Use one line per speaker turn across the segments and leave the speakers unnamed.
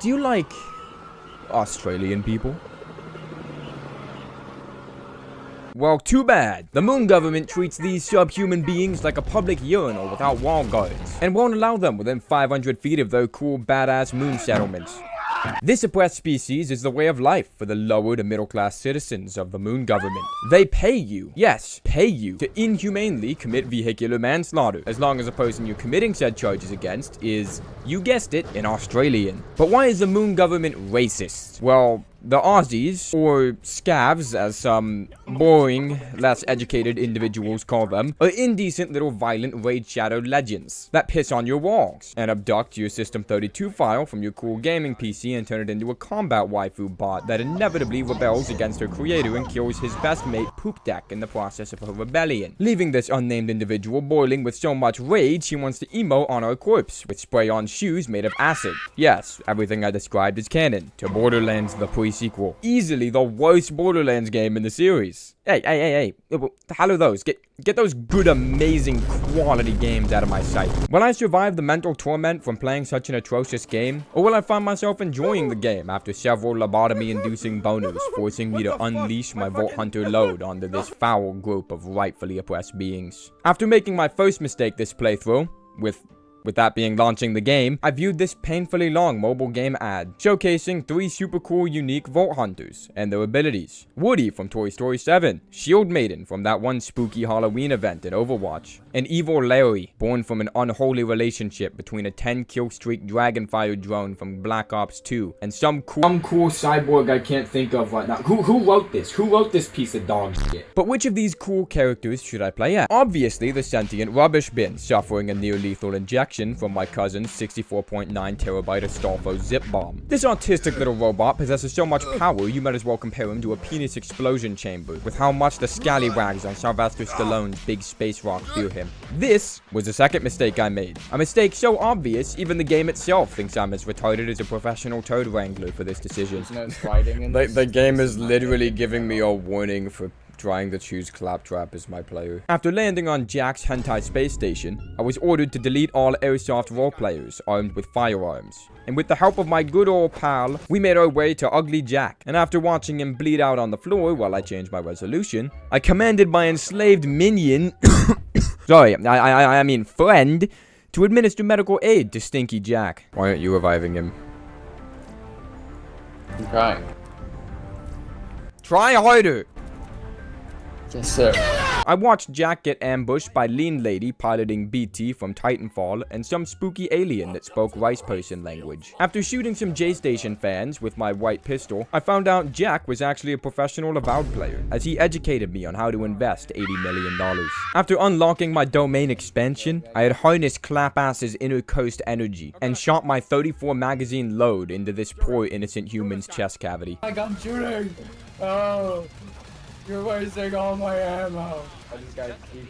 Do you like Australian people? Well, too bad. The moon government treats these subhuman beings like a public urinal without wall guards, and won't allow them within 500 feet of their cool, badass moon settlements. This oppressed species is the way of life for the lower to middle class citizens of the moon government. They pay you, yes, pay you, to inhumanely commit vehicular manslaughter, as long as the person you're committing said charges against is, you guessed it, an Australian. But why is the moon government racist? Well, the Aussies, or scavs as some boring, less educated individuals call them, are indecent little violent raid-shadowed legends that piss on your walls and abduct your System32 file from your cool gaming PC and turn it into a combat waifu bot that inevitably rebels against her creator and kills his best mate Poop Deck in the process of her rebellion, leaving this unnamed individual boiling with so much rage he wants to emote on our corpse with spray-on shoes made of acid. Yes, everything I described is canon to Borderlands The Pre Freakuel. Easily the worst Borderlands game in the series. Hey, hello those. Get those good, amazing quality games out of my sight. Will I survive the mental torment from playing such an atrocious game? Or will I find myself enjoying the game after several lobotomy-inducing boners forcing me to unleash my Vault Hunter load onto this foul group of rightfully oppressed beings? After making my first mistake this playthrough, with that being launching the game, I viewed this painfully long mobile game ad, showcasing 3 super cool unique Vault Hunters and their abilities. Woody from Toy Story 7, Shield Maiden from that one spooky Halloween event in Overwatch, and Evil Larry, born from an unholy relationship between a 10-kill streak Dragonfire drone from Black Ops 2, and some cool cyborg I can't think of right now. Who wrote this? Who wrote this piece of dog shit? But which of these cool characters should I play as? Obviously the sentient rubbish bin, suffering a near-lethal injection from my cousin's 64.9 terabyte Astolfo zip bomb. This autistic little robot possesses so much power you might as well compare him to a penis explosion chamber, with how much the scallywags on Sylvester Stallone's Big Space Rock fear him. This was the second mistake I made. A mistake so obvious, even the game itself thinks I'm as retarded as a professional turd wrangler for this decision. The game is literally giving me a warning for trying to choose Claptrap as my player. After landing on Jack's hentai space station, I was ordered to delete all airsoft roleplayers armed with firearms. And with the help of my good old pal, we made our way to Ugly Jack. And after watching him bleed out on the floor while I changed my resolution, I commanded my enslaved minion, sorry, I mean friend, to administer medical aid to Stinky Jack. Why aren't you reviving him?
I'm trying.
Try harder!
Yes, sir.
I watched Jack get ambushed by Lean Lady piloting BT from Titanfall and some spooky alien that spoke rice person language. After shooting some J-Station fans with my white pistol, I found out Jack was actually a professional Avowed player, as he educated me on how to invest $80 million. After unlocking my domain expansion, I had harnessed Clapass's inner coast energy and shot my 34 magazine load into this poor innocent human's chest cavity.
I'm shooting! Oh! You're wasting all my ammo. I just got keep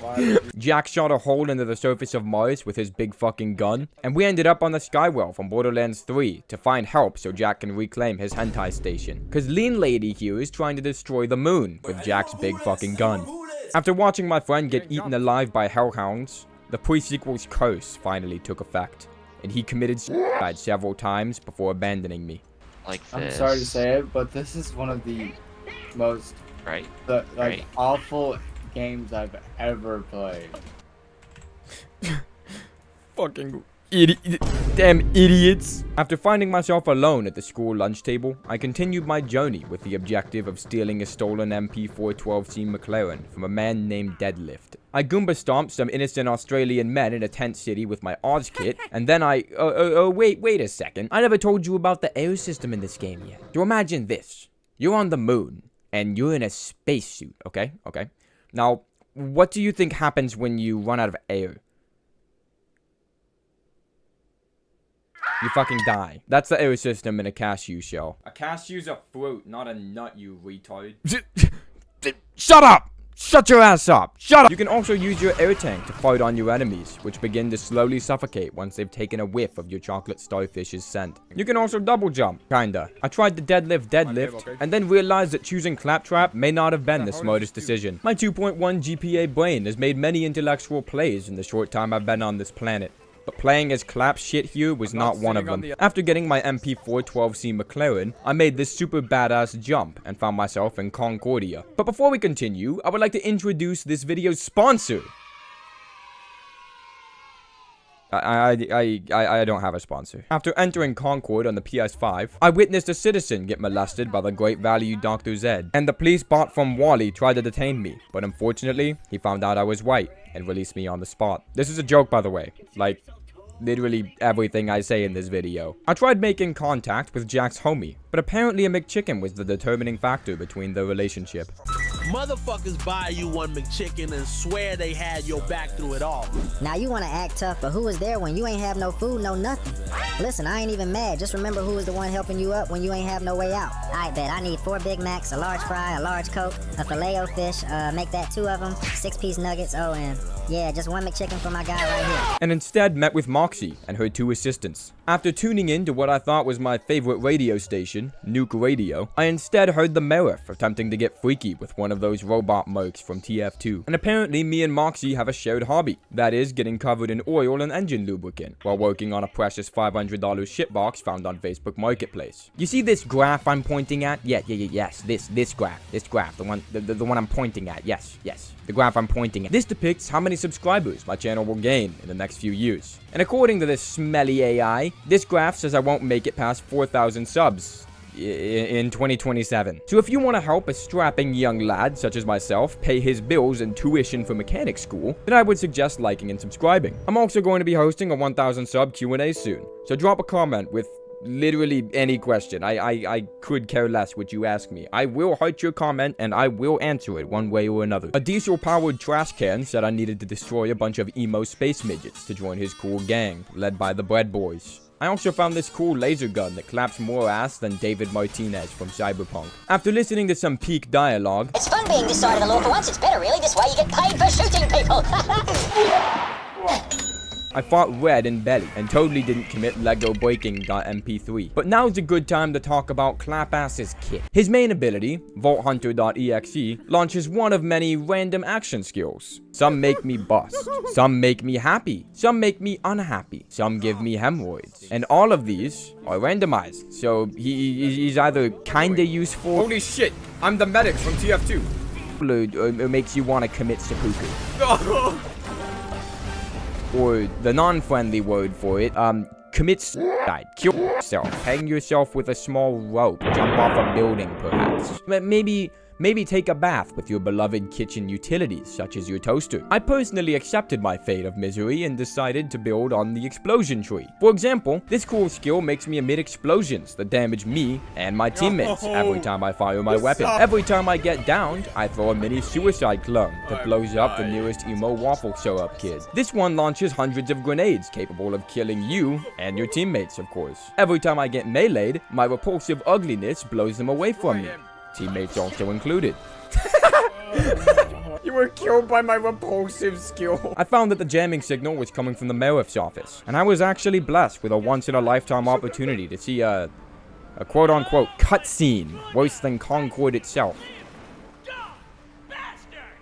melee.
Jack shot a hole into the surface of Mars with his big fucking gun, and we ended up on the Skywell from Borderlands 3 to find help so Jack can reclaim his hentai station. Cause Lean Lady here is trying to destroy the moon with Jack's big fucking gun. After watching my friend get eaten alive by hellhounds, the pre-sequel's curse finally took effect, and he committed suicide several times before abandoning me.
Like this.
I'm sorry to say it, but this is one of the most awful games I've ever played.
Fucking damn idiots. After finding myself alone at the school lunch table, I continued my journey with the objective of stealing a stolen MP412C McLaren from a man named Deadlift. I Goomba stomped some innocent Australian men in a tent city with my Oz kit, and then wait a second. I never told you about the air system in this game yet. So imagine this. You're on the moon, and you're in a spacesuit, okay? Okay. Now, what do you think happens when you run out of air? You fucking die. That's the air system in a cashew shell. A cashew's a fruit, not a nut, you retard. Shut up! Shut your ass up! Shut up! You can also use your air tank to fight on your enemies, which begin to slowly suffocate once they've taken a whiff of your chocolate starfish's scent. You can also double jump, kinda. I tried the deadlift, and then realized that choosing Claptrap may not have been the smartest decision. My 2.1 GPA brain has made many intellectual plays in the short time I've been on this planet. but playing as clap shit here was not one of them. After getting my MP4 12C McLaren, I made this super badass jump and found myself in Concordia. But before we continue, I would like to introduce this video's sponsor. I don't have a sponsor. After entering Concord on the PS5, I witnessed a citizen get molested by the great value Dr. Zed, and the police bot from Wally tried to detain me, but unfortunately, he found out I was white and released me on the spot. This is a joke, by the way. Like, literally everything I say in this video. I tried making contact with Jack's homie, but apparently a McChicken was the determining factor between their relationship.
Motherfuckers buy you one McChicken and swear they had your back through it all.
Now you want to act tough, but who was there when you ain't have no food, no nothing? Listen, I ain't even mad. Just remember who was the one helping you up when you ain't have no way out. I bet I need 4 Big Macs, a large fry, a large Coke, a Filet-O-Fish, make that 2 of them, 6-piece nuggets, oh, and yeah, just 1 McChicken for my guy right here.
And instead met with Moxie and her 2 assistants. After tuning in to what I thought was my favorite radio station, Nuke Radio, I instead heard the Merif attempting to get freaky with one of those robot mercs from TF2. And apparently me and Moxie have a shared hobby, that is getting covered in oil and engine lubricant, while working on a precious $500 shitbox found on Facebook Marketplace. You see this graph I'm pointing at? Yes, this graph, the one I'm pointing at, yes, the graph I'm pointing at. This depicts how many subscribers my channel will gain in the next few years. And according to this smelly AI, this graph says I won't make it past 4,000 subs in 2027. So if you want to help a strapping young lad such as myself pay his bills and tuition for mechanic school, then I would suggest liking and subscribing. I'm also going to be hosting a 1,000 sub Q&A soon, so drop a comment with literally any question. I could care less what you ask me. I will heart your comment and I will answer it one way or another. A diesel-powered trash can said I needed to destroy a bunch of emo space midgets to join his cool gang, led by the Bread Boys. I also found this cool laser gun that claps more ass than David Martinez from Cyberpunk. After listening to some peak dialogue,
it's fun being this side of the law for once. It's better, really. This way you get paid for shooting people.
I fought Red in Belly and totally didn't commit Lego breaking.mp3. But now's a good time to talk about Clapass's kit. His main ability, VaultHunter.exe, launches one of many random action skills. Some make me bust, some make me happy, some make me unhappy, some give me hemorrhoids. And all of these are randomized, so he's either kinda useful—
Holy shit, I'm the medic from TF2.
Or makes you want to commit seppuku. Or the non-friendly word for it, commit suicide, kill yourself, hang yourself with a small rope, jump off a building perhaps. Maybe take a bath with your beloved kitchen utilities, such as your toaster. I personally accepted my fate of misery and decided to build on the explosion tree. For example, this cool skill makes me emit explosions that damage me and my teammates every time I fire my weapon. Every time I get downed, I throw a mini suicide clone that blows up the nearest emo waffle syrup kid. This one launches hundreds of grenades capable of killing you and your teammates, of course. Every time I get meleeed, my repulsive ugliness blows them away from me. Teammates also included.
You were killed by my repulsive skill.
I found that the jamming signal was coming from the Merif's office, and I was actually blessed with a once-in-a-lifetime opportunity to see a quote-unquote cutscene worse than Concord itself.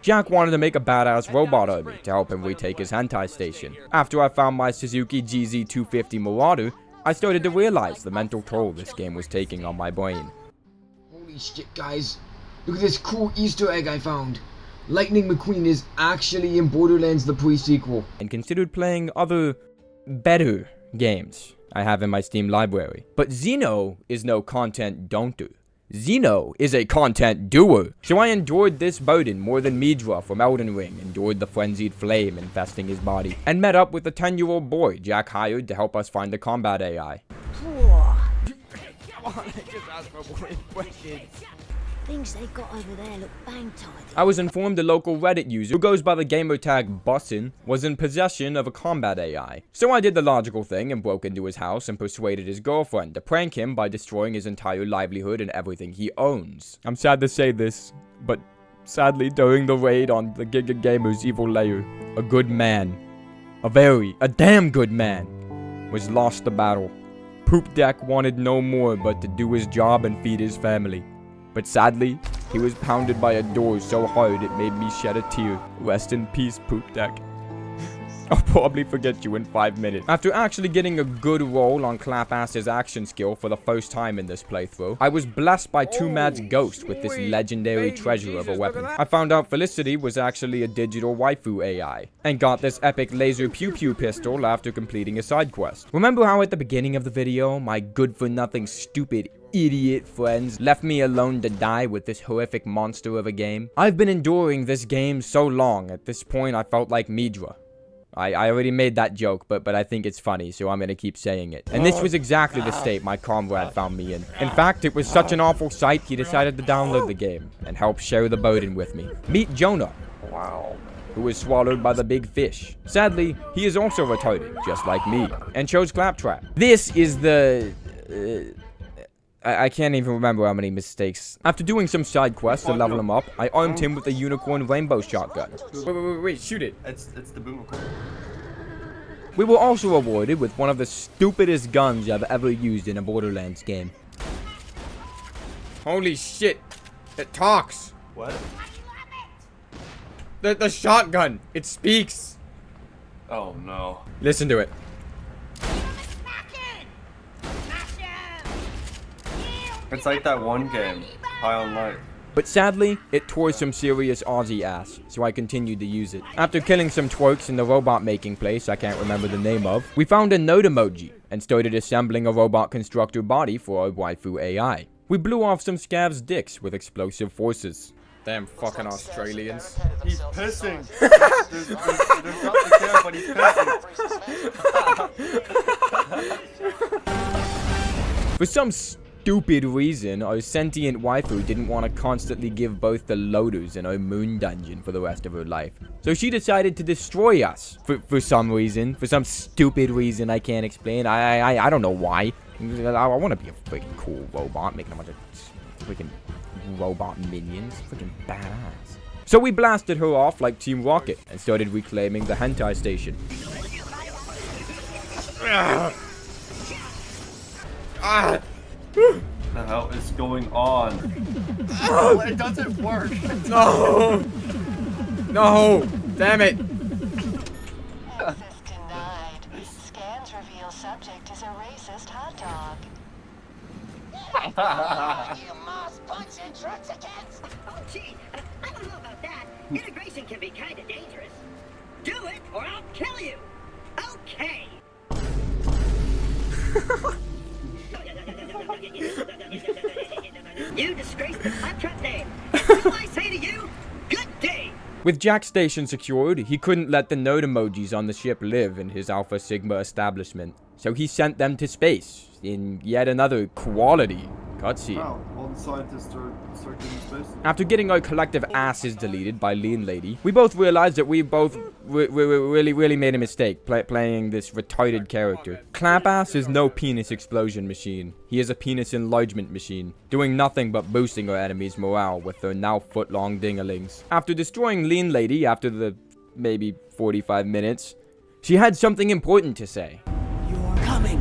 Jack wanted to make a badass robot army to help him retake his hentai station. After I found my Suzuki GZ250 Marauder, I started to realize the mental toll this game was taking on my brain.
Holy shit, guys. Look at this cool Easter egg I found. Lightning McQueen is actually in Borderlands The Pre Freakuel.
And considered playing other, better games I have in my Steam library. But Xeno is no content don'ter. Xeno is a content doer. So I endured this burden more than Midra from Elden Ring endured the frenzied flame infesting his body, and met up with the 10-year-old boy Jack hired to help us find the combat AI.
Come on, I just asked for one question.
Things they got over there look bang tight.
I was informed a local Reddit user who goes by the gamertag Bussin was in possession of a combat AI. So I did the logical thing and broke into his house and persuaded his girlfriend to prank him by destroying his entire livelihood and everything he owns. I'm sad to say this, but sadly during the raid on the Giga Gamer's evil lair, a good man, a damn good man, was lost the battle. Poop Deck wanted no more but to do his job and feed his family. But sadly, he was pounded by a door so hard it made me shed a tear. Rest in peace, Poop Deck. I'll probably forget you in 5 minutes. After actually getting a good roll on Clapass's action skill for the first time in this playthrough, I was blessed by 2Mad's ghost with this legendary treasure of a weapon. I found out Felicity was actually a digital waifu AI, and got this epic laser pew-pew pistol after completing a side quest. Remember how at the beginning of the video, my good-for-nothing stupid idiot friends left me alone to die with this horrific monster of a game? I've been enduring this game so long, at this point I felt like Midra. I already made that joke, but I think it's funny, so I'm gonna keep saying it. And this was exactly the state my comrade found me in. In fact, it was such an awful sight, he decided to download the game, and help share the burden with me. Meet Jonah. Wow. Who was swallowed by the big fish. Sadly, he is also retarded, just like me, and chose Claptrap. This is the... I can't even remember how many mistakes. After doing some side quests to level him up, I armed him with a unicorn rainbow shotgun.
Wait, shoot it.
It's the boom.
We were also awarded with one of the stupidest guns I've ever used in a Borderlands game.
Holy shit. It talks.
What?
The shotgun. It speaks.
Oh no.
Listen to it.
It's like that one game, High on Life.
But sadly, it tore some serious Aussie ass, so I continued to use it. After killing some twerks in the robot making place I can't remember the name of, we found a node emoji, and started assembling a robot constructor body for our waifu AI. We blew off some scavs' dicks with explosive forces.
Damn fucking Australians.
He's pissing. there's nothing there, but he's pissing.
For some stupid reason, our sentient waifu didn't want to constantly give birth to loaders in our moon dungeon for the rest of her life. So she decided to destroy us. For some reason. For some stupid reason I can't explain. I don't know why. I want to be a freaking cool robot, making a bunch of freaking robot minions. Freaking badass. So we blasted her off like Team Rocket and started reclaiming the hentai station.
What the hell is going on? Oh, it doesn't work.
No! No! Damn it!
Access denied. Scans reveal subject is a racist hot dog.
You must punch intoxicants!
Oh, gee, I don't know about that. Integration can be kind of dangerous. Do it, or I'll kill you. Okay. You disgrace the Claptrap name. What do I say to you? Good day.
With Jack's station secured, he couldn't let the node emojis on the ship live in his Alpha Sigma establishment, so he sent them to space in yet another quality cutscene.
Wow, all the scientists are getting space.
After getting our collective asses deleted by Lean Lady, we both realized that we both really made a mistake playing this retarded character. Clapass is no penis explosion machine. He is a penis enlargement machine, doing nothing but boosting our enemies' morale with their now foot-long dingalings. After destroying Lean Lady after the maybe 45 minutes, she had something important to say.
You're coming.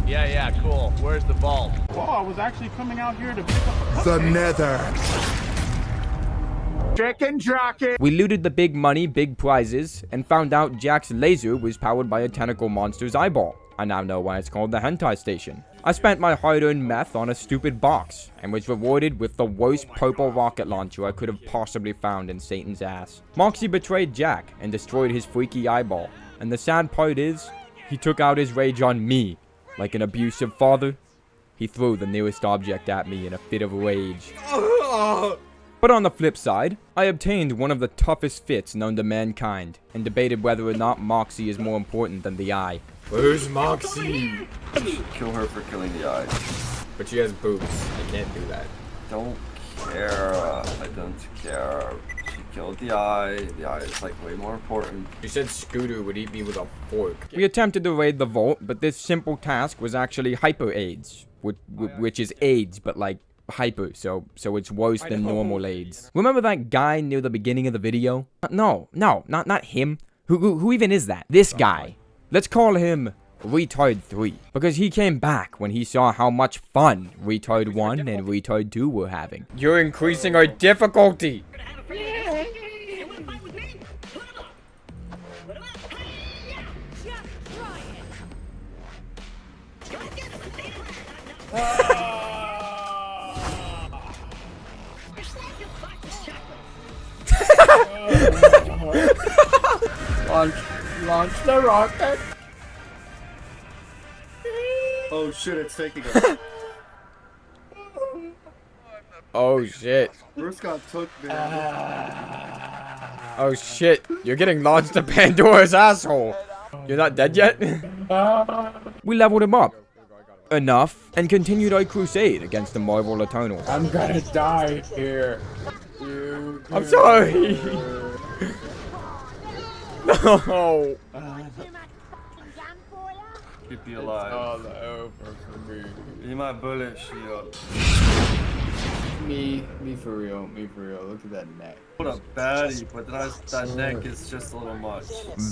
Yeah, cool. Where's the vault?
Oh, I was actually coming out here to pick up
the nether.
Chicken jockey.
We looted the big money, big prizes, and found out Jack's laser was powered by a tentacle monster's eyeball. I now know why it's called the hentai station. I spent my hard-earned meth on a stupid box, and was rewarded with the worst purple rocket launcher I could have possibly found in Satan's ass. Moxie betrayed Jack, and destroyed his freaky eyeball. And the sad part is, he took out his rage on me. Like an abusive father, he threw the nearest object at me in a fit of rage. But on the flip side, I obtained one of the toughest fits known to mankind, and debated whether or not Moxie is more important than the eye.
Where's Moxie?
Kill her for killing the eye.
But she has boobs. I can't do that.
Don't care. I don't care. She killed the eye. The eye is like way more important.
You said Scooter would eat me with a fork.
We attempted to raid the vault, but this simple task was actually hyper AIDS, which is AIDS, but like hyper, so it's worse than normal AIDS. Remember that guy near the beginning of the video? No, not him. Who even is that? This guy. Let's call him Retard 3, because he came back when he saw how much fun Retard 1 and Retard 2 were having.
You're increasing our difficulty.
Launch the rocket.
Oh shit, it's taking us.
Oh shit.
Bruce got took, man.
Oh shit. You're getting launched to Pandora's asshole. You're not dead yet?
We leveled him up enough and continued our crusade against the Marvel Eternal.
I'm gonna die here.
I'm sorry. No.
Keep you alive.
All over for me.
Be my bullet shield.
Me for real. Look at that neck.
What a baddie, but that neck is just a little much.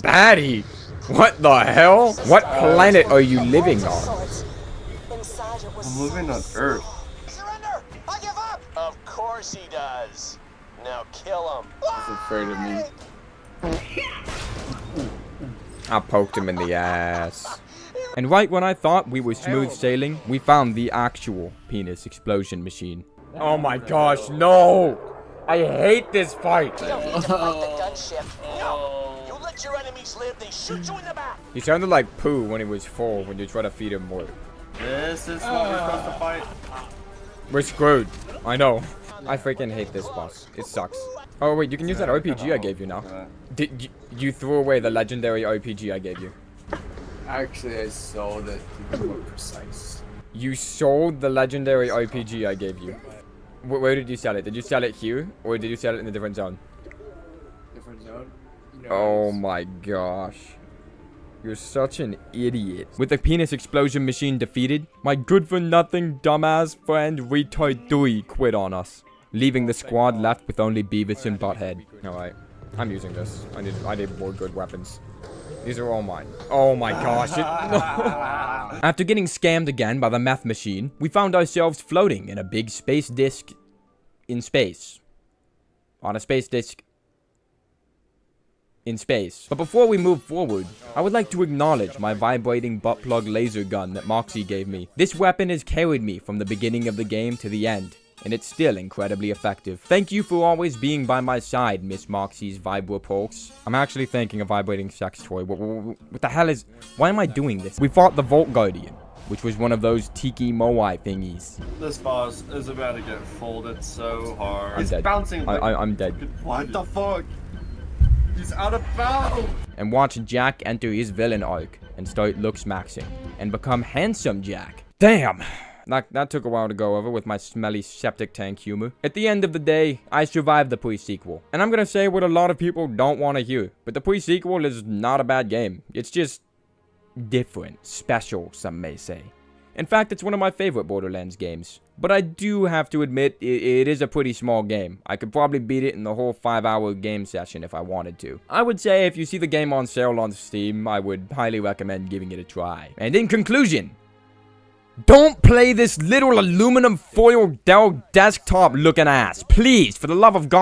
Baddie? What the hell? What planet are you living on?
I'm living on Earth.
Surrender! I give up! Of course he does. Now kill him.
He's afraid of me.
I poked him in the ass. And right when I thought we were smooth sailing, we found the actual penis explosion machine.
Oh my gosh, no! I hate this fight!
You don't need to fight the gunship. No! You let your enemies live, they shoot you in the back!
He sounded like Pooh when he was 4 when you try to feed him more.
This is what we're supposed to fight.
We're screwed. I know. I freaking hate this boss. It sucks. Oh wait, you can use that RPG I gave you now. Did you threw away the legendary RPG I gave you?
Actually, I sold it to be more precise.
You sold the legendary RPG I gave you. Where did you sell it? Did you sell it here, or did you sell it in a different zone?
Different zone?
Oh my gosh. You're such an idiot.
With the penis explosion machine defeated, my good-for-nothing dumbass friend Retard 3 quit on us, leaving the squad left with only Beavis and Butthead.
Alright, I'm using this. I need more good weapons. These are all mine. Oh my gosh. No.
After getting scammed again by the meth machine, we found ourselves floating in a big space disc in space. On a space disc in space. But before we move forward, I would like to acknowledge my vibrating butt plug laser gun that Moxie gave me. This weapon has carried me from the beginning of the game to the end, and it's still incredibly effective. Thank you for always being by my side, Miss Moxie's Vibra Pulse. I'm actually thinking a vibrating sex toy. What the hell is... Why am I doing this? We fought the Vault Guardian, which was one of those Tiki Moai thingies.
This boss is about to get folded so hard.
I'm dead.
Bouncing.
I'm dead.
What the fuck? He's out of bounds.
And watch Jack enter his villain arc and start looks maxing and become handsome Jack. Damn. That took a while to go over with my smelly septic tank humor. At the end of the day, I survived the pre-sequel. And I'm gonna say what a lot of people don't want to hear. But the pre-sequel is not a bad game. It's just different, special, some may say. In fact, it's one of my favorite Borderlands games. But I do have to admit, it is a pretty small game. I could probably beat it in the whole 5-hour game session if I wanted to. I would say if you see the game on sale on Steam, I would highly recommend giving it a try. And in conclusion, don't play this little aluminum foil Dell desktop looking ass. Please, for the love of God.